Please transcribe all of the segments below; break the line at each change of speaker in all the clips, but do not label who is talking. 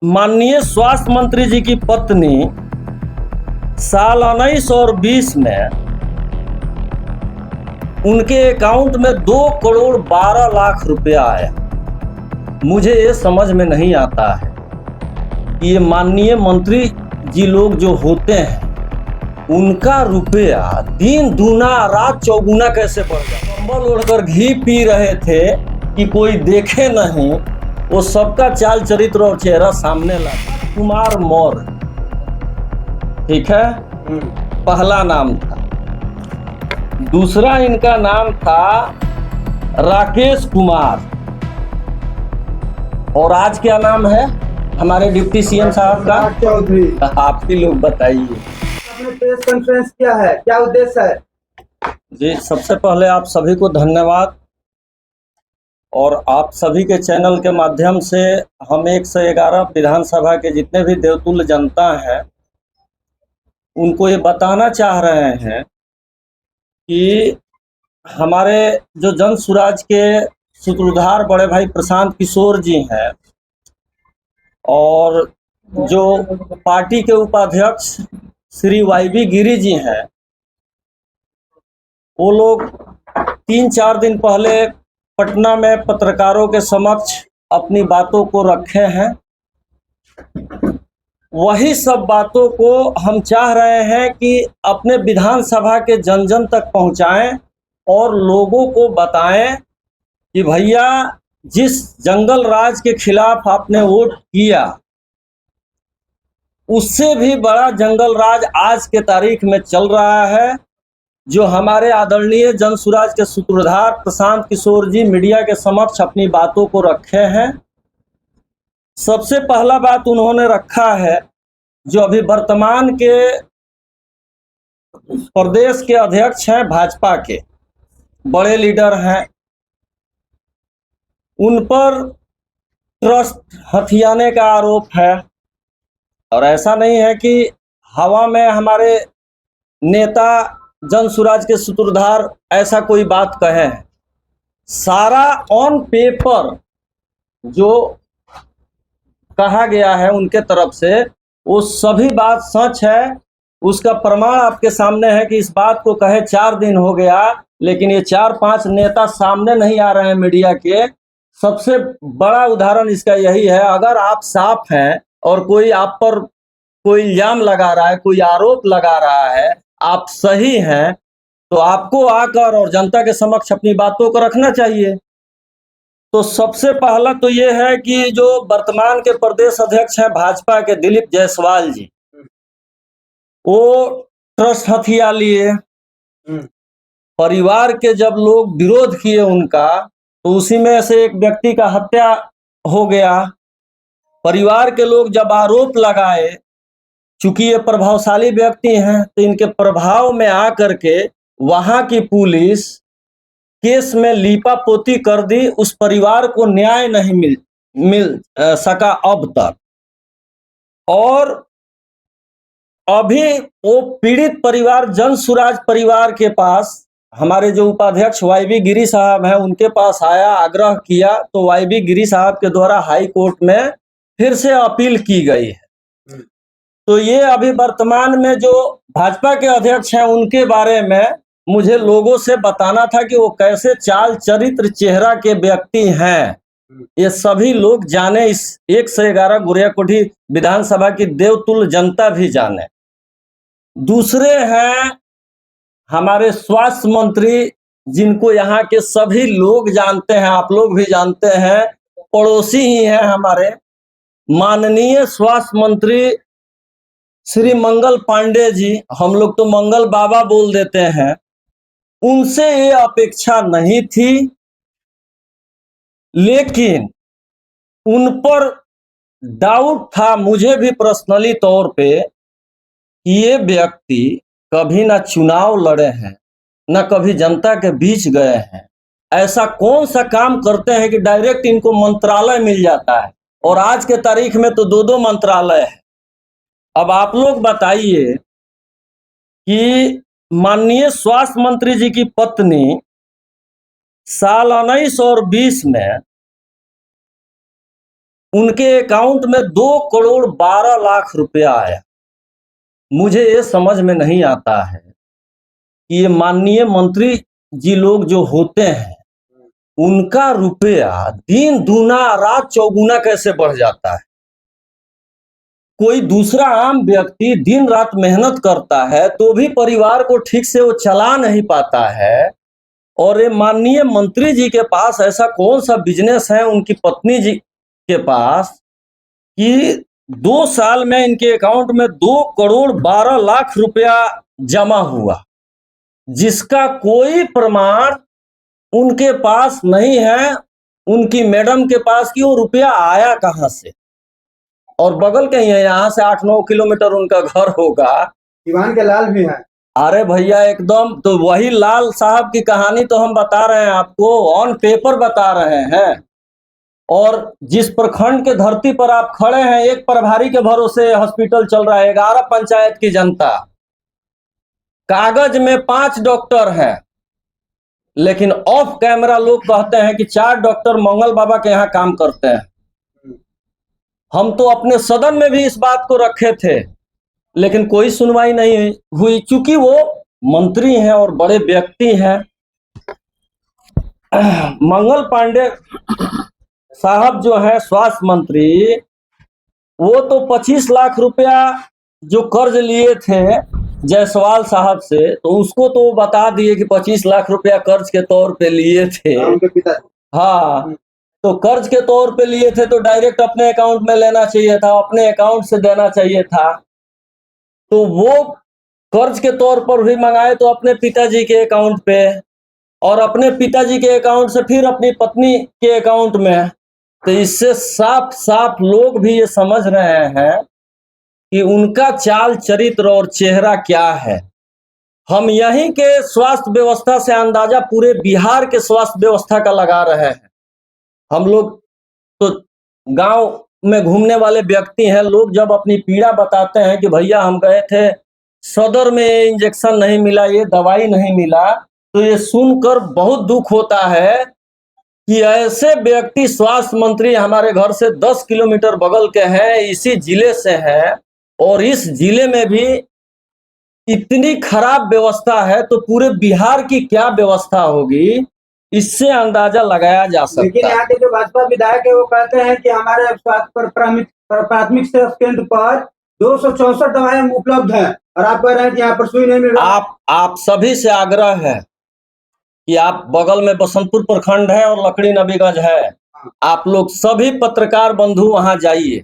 माननीय स्वास्थ्य मंत्री जी की पत्नी साल 19 और 20 में उनके अकाउंट में 2 करोड़ 12 लाख रुपया आया। मुझे ये समझ में नहीं आता है कि ये माननीय मंत्री जी लोग जो होते हैं उनका रुपया दिन दूना रात चौगुना कैसे बढ़ गया। कंबल ओढ़कर घी पी रहे थे कि कोई देखे नहीं, वो सबका चाल चरित्र और चेहरा सामने लाया। कुमार मौर्य, ठीक है, पहला नाम था। दूसरा इनका नाम था राकेश कुमार, और आज क्या नाम है हमारे डिप्टी सीएम साहब का?
चौधरी।
आप ही लोग बताइए।
आपने प्रेस कॉन्फ्रेंस किया है, क्या उद्देश्य है?
जी, सबसे पहले आप सभी को धन्यवाद, और आप सभी के चैनल के माध्यम से हम 111 विधानसभा के जितने भी देवतुल्य जनता हैं उनको ये बताना चाह रहे हैं कि हमारे जो जन सुराज के सूत्रधार बड़े भाई प्रशांत किशोर जी हैं, और जो पार्टी के उपाध्यक्ष श्री वाईबी गिरी जी हैं, वो लोग 3-4 दिन पहले पटना में पत्रकारों के समक्ष अपनी बातों को रखे हैं। वही सब बातों को हम चाह रहे हैं कि अपने विधानसभा के जन जन तक पहुंचाएं और लोगों को बताएं कि भैया जिस जंगल राज के खिलाफ आपने वोट किया, उससे भी बड़ा जंगल राज आज के तारीख में चल रहा है, जो हमारे आदरणीय जन सुराज के सूत्रधार प्रशांत किशोर जी मीडिया के समक्ष अपनी बातों को रखे हैं। सबसे पहला बात उन्होंने रखा है, जो अभी वर्तमान के प्रदेश के अध्यक्ष हैं, भाजपा के बड़े लीडर हैं, उन पर ट्रस्ट हथियाने का आरोप है। और ऐसा नहीं है कि हवा में हमारे नेता जन सुराज के सूत्रधार ऐसा कोई बात कहे हैं। सारा ऑन पेपर जो कहा गया है उनके तरफ से, वो सभी बात सच है। उसका प्रमाण आपके सामने है कि इस बात को कहे 4 दिन हो गया, लेकिन ये 4-5 नेता सामने नहीं आ रहे हैं मीडिया के। सबसे बड़ा उदाहरण इसका यही है, अगर आप साफ हैं और कोई आप पर कोई इल्जाम लगा रहा है, कोई आरोप लगा रहा है, आप सही हैं, तो आपको आकर और जनता के समक्ष अपनी बातों को रखना चाहिए। तो सबसे पहला तो ये है कि जो वर्तमान के प्रदेश अध्यक्ष हैं भाजपा के दिलीप जायसवाल जी, वो ट्रस्ट हथिया लिए। परिवार के जब लोग विरोध किए उनका, तो उसी में से एक व्यक्ति का हत्या हो गया। परिवार के लोग जब आरोप लगाए, चूंकि ये प्रभावशाली व्यक्ति हैं, तो इनके प्रभाव में आकर के वहां की पुलिस केस में लीपापोती कर दी। उस परिवार को न्याय नहीं मिल सका अब तक। और अभी वो पीड़ित परिवार जन सुराज परिवार के पास हमारे जो उपाध्यक्ष वाईबी गिरी साहब हैं उनके पास आया, आग्रह किया, तो वाईबी गिरी साहब के द्वारा हाई कोर्ट में फिर से अपील की गई है। तो ये अभी वर्तमान में जो भाजपा के अध्यक्ष हैं उनके बारे में मुझे लोगों से बताना था कि वो कैसे चाल चरित्र चेहरा के व्यक्ति हैं, ये सभी लोग जाने, इस 111 गुरियाकोठी विधानसभा की देवतुल्य जनता भी जाने। दूसरे हैं हमारे स्वास्थ्य मंत्री, जिनको यहाँ के सभी लोग जानते हैं, आप लोग भी जानते हैं, पड़ोसी ही हैं हमारे, माननीय स्वास्थ्य मंत्री श्री मंगल पांडे जी, हम लोग तो मंगल बाबा बोल देते हैं। उनसे ये अपेक्षा नहीं थी, लेकिन उन पर डाउट था मुझे भी पर्सनली तौर पे कि ये व्यक्ति कभी ना चुनाव लड़े हैं, ना कभी जनता के बीच गए हैं। ऐसा कौन सा काम करते हैं कि डायरेक्ट इनको मंत्रालय मिल जाता है, और आज के तारीख में तो 2-2 मंत्रालय है। अब आप लोग बताइए कि माननीय स्वास्थ्य मंत्री जी की पत्नी साल 19 और 20 में उनके अकाउंट में 2 करोड़ 12 लाख रुपया आया। मुझे ये समझ में नहीं आता है कि ये माननीय मंत्री जी लोग जो होते हैं उनका रुपया दिन दूना रात चौगुना कैसे बढ़ जाता है। कोई दूसरा आम व्यक्ति दिन रात मेहनत करता है तो भी परिवार को ठीक से वो चला नहीं पाता है, और ये माननीय मंत्री जी के पास ऐसा कौन सा बिजनेस है उनकी पत्नी जी के पास कि 2 साल में इनके अकाउंट में 2 करोड़ 12 लाख रुपया जमा हुआ, जिसका कोई प्रमाण उनके पास नहीं है, उनकी मैडम के पास कि वो रुपया आया कहां से। और बगल के ही है, यहाँ से 8-9 किलोमीटर उनका घर होगा।
दीवान के लाल भी हैं।
अरे भैया एकदम, तो वही लाल साहब की कहानी तो हम बता रहे हैं आपको, ऑन पेपर बता रहे हैं। और जिस प्रखंड के धरती पर आप खड़े हैं, एक प्रभारी के भरोसे हॉस्पिटल चल रहा है, 11 पंचायत की जनता, कागज में 5 डॉक्टर हैं, लेकिन ऑफ कैमरा लोग कहते हैं कि 4 डॉक्टर मंगल बाबा के यहाँ काम करते हैं। हम तो अपने सदन में भी इस बात को रखे थे, लेकिन कोई सुनवाई नहीं हुई, चूंकि वो मंत्री हैं और बड़े व्यक्ति हैं। मंगल पांडे साहब जो है स्वास्थ्य मंत्री, वो तो 25 लाख रुपया जो कर्ज लिए थे जायसवाल साहब से, तो उसको तो बता दिए कि 25 लाख रुपया कर्ज के तौर पे लिए थे।
उनके पिता।
हाँ, तो कर्ज के तौर पे लिए थे तो डायरेक्ट अपने अकाउंट में लेना चाहिए था, अपने अकाउंट से देना चाहिए था। तो वो कर्ज के तौर पर भी मंगाए तो अपने पिताजी के अकाउंट पे, और अपने पिताजी के अकाउंट से फिर अपनी पत्नी के अकाउंट में। तो इससे साफ साफ लोग भी ये समझ रहे हैं कि उनका चाल चरित्र और चेहरा क्या है। हम यहीं के स्वास्थ्य व्यवस्था से अंदाजा पूरे बिहार के स्वास्थ्य व्यवस्था का लगा रहे हैं। हम लोग तो गांव में घूमने वाले व्यक्ति हैं, लोग जब अपनी पीड़ा बताते हैं कि भैया हम गए थे सदर में, इंजेक्शन नहीं मिला, ये दवाई नहीं मिला, तो ये सुनकर बहुत दुख होता है कि ऐसे व्यक्ति स्वास्थ्य मंत्री हमारे घर से 10 किलोमीटर बगल के हैं, इसी जिले से हैं, और इस जिले में भी इतनी खराब व्यवस्था है तो पूरे बिहार की क्या व्यवस्था होगी, इससे अंदाजा लगाया जा सकता है।
लेकिन यहाँ के जो भाजपा विधायक है वो कहते हैं कि हमारे स्वास्थ्य पर प्राथमिक स्वास्थ्य केंद्र पर 264 दवाएं उपलब्ध हैं, और आप कह रहे हैं कि यहाँ पर सुई नहीं मिल रहा।
आप सभी से आग्रह है कि आप, बगल में बसंतपुर प्रखंड है और लकड़ी नबीगंज है, आप लोग सभी पत्रकार बंधु वहां जाइए,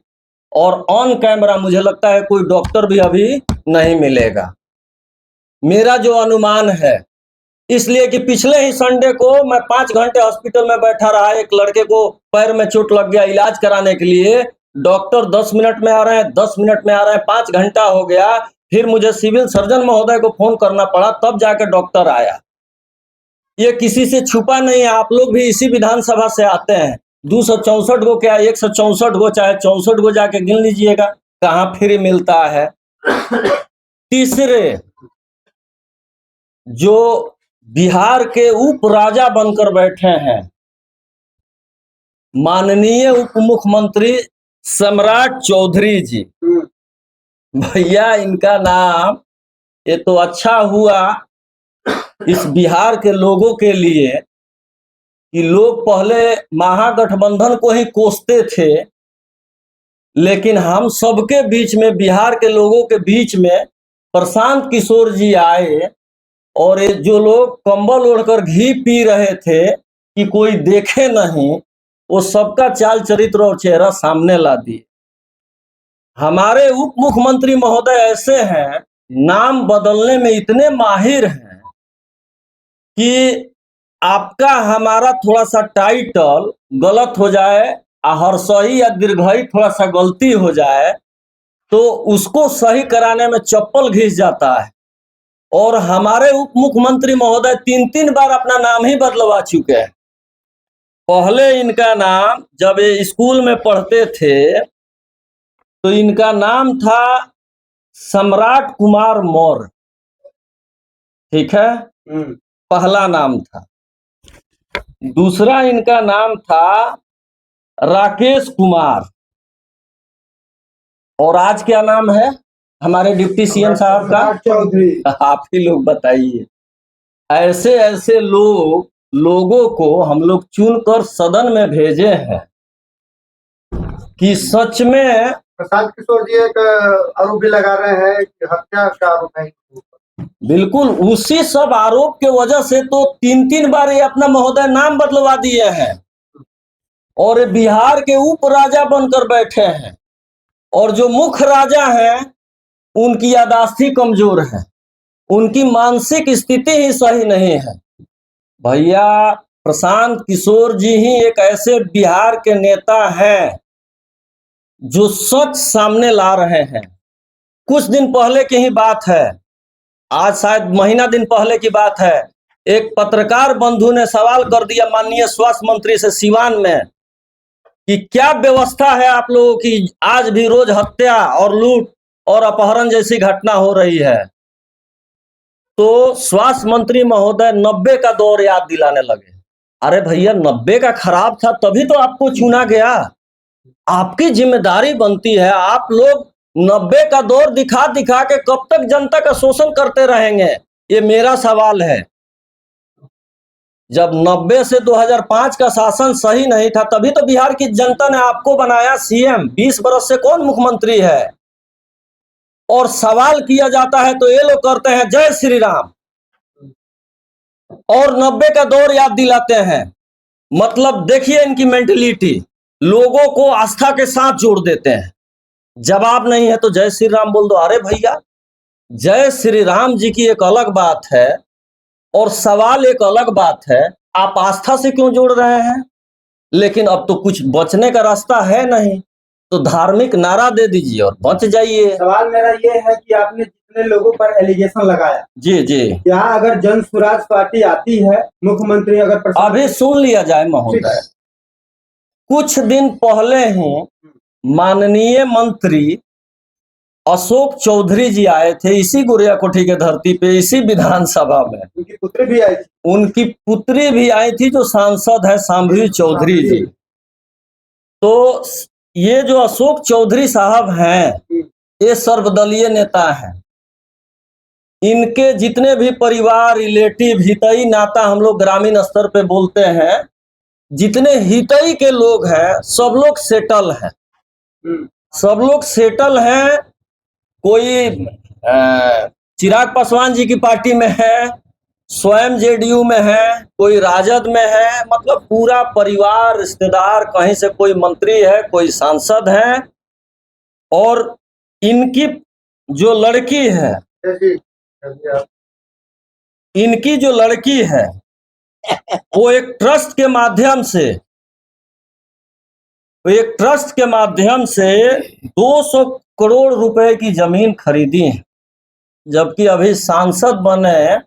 और ऑन कैमरा मुझे लगता है कोई डॉक्टर भी अभी नहीं मिलेगा, मेरा जो अनुमान है। इसलिए कि पिछले ही संडे को मैं 5 घंटे हॉस्पिटल में बैठा रहा, एक लड़के को पैर में चोट लग गया, इलाज कराने के लिए डॉक्टर 10 मिनट में आ रहे हैं, 10 मिनट में आ रहे हैं, 5 घंटा हो गया। फिर मुझे सिविल सर्जन महोदय को फोन करना पड़ा, तब जाकर डॉक्टर आया। ये किसी से छुपा नहीं है, आप लोग भी इसी विधानसभा से आते हैं। 264 गो क्या, 164 गो, चाहे 64 गो जाके गिन लीजिएगा कहाँ फ्री मिलता है। तीसरे, जो बिहार के उप राजा बनकर बैठे हैं, माननीय उप मुख्यमंत्री सम्राट चौधरी जी, भैया इनका नाम, ये तो अच्छा हुआ इस बिहार के लोगों के लिए कि लोग पहले महागठबंधन को ही कोसते थे, लेकिन हम सबके बीच में, बिहार के लोगों के बीच में प्रशांत किशोर जी आए, और ये जो लोग कंबल ओढ़कर घी पी रहे थे कि कोई देखे नहीं, वो सबका चाल चरित्र और चेहरा सामने ला दिए। हमारे उप मुख्यमंत्री महोदय ऐसे हैं, नाम बदलने में इतने माहिर हैं कि आपका हमारा थोड़ा सा टाइटल गलत हो जाए, हर्षई या दीर्घई थोड़ा सा गलती हो जाए, तो उसको सही कराने में चप्पल घिस जाता है। और हमारे उप मुख्यमंत्री महोदय 3-3 बार अपना नाम ही बदलवा चुके हैं। पहले इनका नाम, जब ये स्कूल में पढ़ते थे तो इनका नाम था सम्राट कुमार मौर्य, ठीक है, पहला नाम था। दूसरा इनका नाम था राकेश कुमार, और आज क्या नाम है हमारे डिप्टी सीएम साहब का?
चौधरी।
आप ही लोग बताइए। ऐसे ऐसे लोगों को हम लोग चुनकर सदन में भेजे हैं कि सच में
प्रशांत किशोर जी एक आरोप भी लगा रहे हैं कि हत्या का आरोप है।
बिल्कुल उसी सब आरोप के वजह से तो 3-3 बार ये अपना महोदय नाम बदलवा दिए हैं और ये बिहार के उप राजा बनकर बैठे हैं और जो मुख्य राजा हैं उनकी यादाश्ती कमजोर है, उनकी मानसिक स्थिति ही सही नहीं है। भैया प्रशांत किशोर जी ही एक ऐसे बिहार के नेता हैं जो सच सामने ला रहे हैं। कुछ दिन पहले की ही बात है, आज शायद महीना दिन पहले की बात है, एक पत्रकार बंधु ने सवाल कर दिया माननीय स्वास्थ्य मंत्री से सिवान में कि क्या व्यवस्था है आप लोगों की, आज भी रोज हत्या और लूट और अपहरण जैसी घटना हो रही है। तो स्वास्थ्य मंत्री महोदय 90 का दौर याद दिलाने लगे। अरे भैया 90 का खराब था तभी तो आपको चुना गया, आपकी जिम्मेदारी बनती है। आप लोग 90 का दौर दिखा दिखा के कब तक जनता का शोषण करते रहेंगे, ये मेरा सवाल है। जब 90 से 2005 का शासन सही नहीं था तभी तो बिहार की जनता ने आपको बनाया सीएम। 20 बरस से कौन मुख्यमंत्री है? और सवाल किया जाता है तो ये लोग करते हैं जय श्री राम और 90 का दौर याद दिलाते हैं। मतलब देखिए इनकी मेंटेलिटी, लोगों को आस्था के साथ जोड़ देते हैं। जवाब नहीं है तो जय श्री राम बोल दो। अरे भैया जय श्री राम जी की एक अलग बात है और सवाल एक अलग बात है, आप आस्था से क्यों जोड़ रहे हैं? लेकिन अब तो कुछ बचने का रास्ता है नहीं, तो धार्मिक नारा दे दीजिए और बच जाइए।
सवाल मेरा ये है कि आपने जितने लोगों पर एलिगेशन लगाया,
जी जी,
यहाँ अगर जन स्वराज पार्टी आती है, मुख्यमंत्री अगर
अभी सुन लिया जाए महोदय। कुछ दिन पहले ही माननीय मंत्री अशोक चौधरी जी आए थे इसी गुड़िया कोठी के धरती पे, इसी विधानसभा में।
उनकी पुत्री भी आई थी।
उनकी पुत्री भी आई थी जो सांसद है शांभवी चौधरी जी। तो ये जो अशोक चौधरी साहब हैं ये सर्वदलीय नेता हैं। इनके जितने भी परिवार, रिलेटिव, हितई नाता हम लोग ग्रामीण स्तर पे बोलते हैं, जितने हितई के लोग हैं सब लोग सेटल हैं, सब लोग सेटल हैं। कोई चिराग पासवान जी की पार्टी में है, स्वयं जेडीयू में है, कोई राजद में है, मतलब पूरा परिवार रिश्तेदार, कहीं से कोई मंत्री है, कोई सांसद है। और इनकी जो लड़की है, इनकी जो लड़की है वो एक ट्रस्ट के माध्यम से 200 करोड़ रुपए की जमीन खरीदी है, जबकि अभी सांसद बने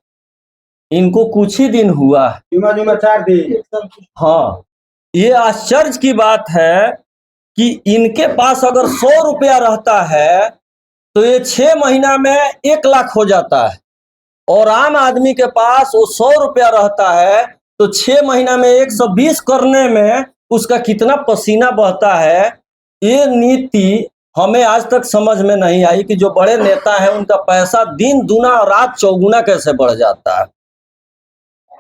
इनको कुछ ही दिन हुआ है।
जुमा 4 दिन।
हाँ, ये आश्चर्य की बात है कि इनके पास अगर 100 रुपया रहता है तो ये 6 महीना में 1 लाख हो जाता है, और आम आदमी के पास वो 100 रुपया रहता है तो 6 महीना में 120 करने में उसका कितना पसीना बहता है। ये नीति हमें आज तक समझ में नहीं आई कि जो बड़े नेता हैं उनका पैसा दिन दूना और रात चौगुना कैसे बढ़ जाता है।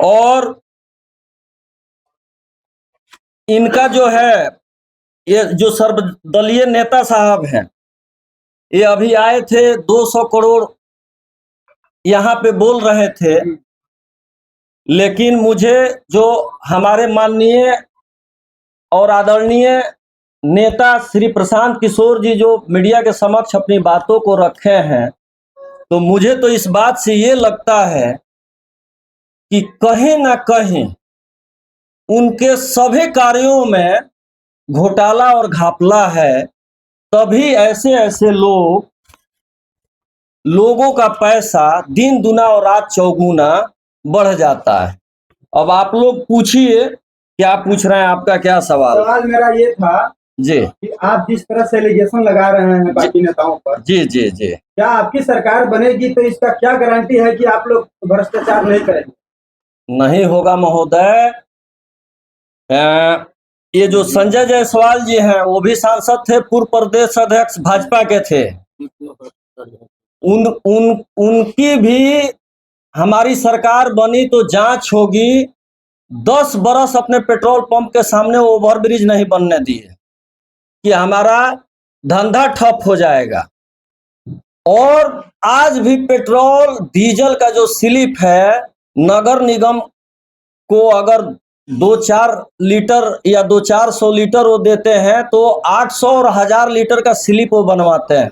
और इनका जो है, ये जो सर्वदलीय नेता साहब हैं, ये अभी आए थे 200 करोड़ यहाँ पे बोल रहे थे, लेकिन मुझे जो हमारे माननीय और आदरणीय नेता श्री प्रशांत किशोर जी जो मीडिया के समक्ष अपनी बातों को रखे हैं, तो मुझे तो इस बात से ये लगता है कि कहीं ना कहीं उनके सभी कार्यों में घोटाला और घपला है, तभी ऐसे ऐसे लोगों का पैसा दिन दुना और रात चौगुना बढ़ जाता है। अब आप लोग पूछिए क्या पूछ रहे हैं, आपका क्या सवाल?
सवाल मेरा ये था
जी
कि आप जिस तरह से एलिगेशन लगा रहे हैं पार्टी नेताओं पर,
जी जी जी,
क्या आपकी सरकार बनेगी तो इसका क्या गारंटी है कि आप लोग भ्रष्टाचार नहीं करेंगे?
नहीं होगा महोदय। ये जो संजय जायसवाल जी हैं वो भी सांसद थे, पूर्व प्रदेश अध्यक्ष भाजपा के थे। उनकी भी हमारी सरकार बनी तो जांच होगी। 10 बरस अपने पेट्रोल पंप के सामने ओवरब्रिज नहीं बनने दिए कि हमारा धंधा ठप हो जाएगा। और आज भी पेट्रोल डीजल का जो स्लिप है, नगर निगम को अगर 2-4 लीटर या 200-400 लीटर वो देते हैं तो 800 और 1000 लीटर का स्लिप वो बनवाते हैं।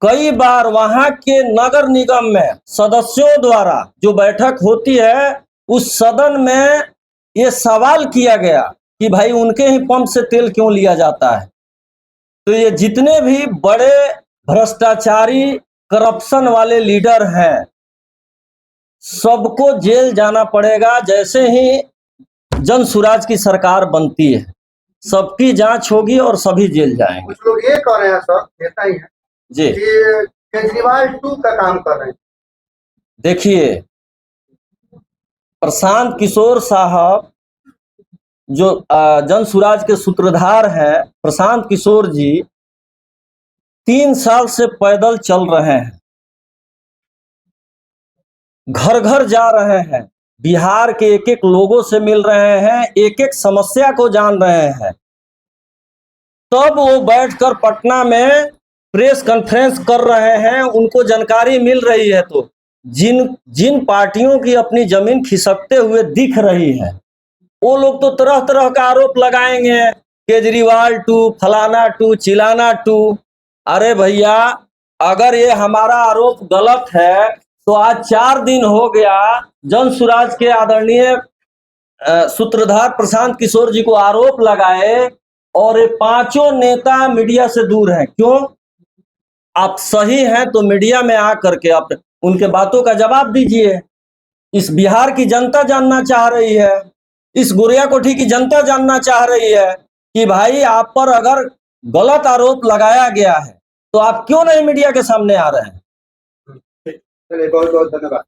कई बार वहां के नगर निगम में सदस्यों द्वारा जो बैठक होती है, उस सदन में ये सवाल किया गया कि भाई उनके ही पंप से तेल क्यों लिया जाता है। तो ये जितने भी बड़े भ्रष्टाचारी करप्शन वाले लीडर हैं, सबको जेल जाना पड़ेगा। जैसे ही जन सुराज की सरकार बनती है, सबकी जांच होगी और सभी जेल जाएंगे।
कुछ लोग ये कह रहे हैं सर, नेता ही है
जी,
कि केजरीवाल 2 का काम कर रहे हैं।
देखिए, प्रशांत किशोर साहब जो जन सुराज के सूत्रधार हैं, प्रशांत किशोर जी 3 साल से पैदल चल रहे हैं, घर घर जा रहे हैं, बिहार के एक एक लोगों से मिल रहे हैं, एक एक समस्या को जान रहे हैं। तब वो बैठकर पटना में प्रेस कॉन्फ्रेंस कर रहे हैं, उनको जानकारी मिल रही है। तो जिन पार्टियों की अपनी जमीन खिसकते हुए दिख रही है, वो लोग तो तरह तरह का आरोप लगाएंगे, केजरीवाल 2, फलाना 2, चिलाना 2। अरे भैया, अगर ये हमारा आरोप गलत है तो आज 4 दिन हो गया जन सुराज के आदरणीय सूत्रधार प्रशांत किशोर जी को आरोप लगाए, और ये 5 नेता मीडिया से दूर हैं। क्यों? आप सही हैं तो मीडिया में आकर के आप उनके बातों का जवाब दीजिए। इस बिहार की जनता जानना चाह रही है, इस गुरिया कोठी की जनता जानना चाह रही है कि भाई आप पर अगर गलत आरोप लगाया गया है तो आप क्यों नहीं मीडिया के सामने आ रहे हैं।
चलिए, बहुत बहुत धन्यवाद।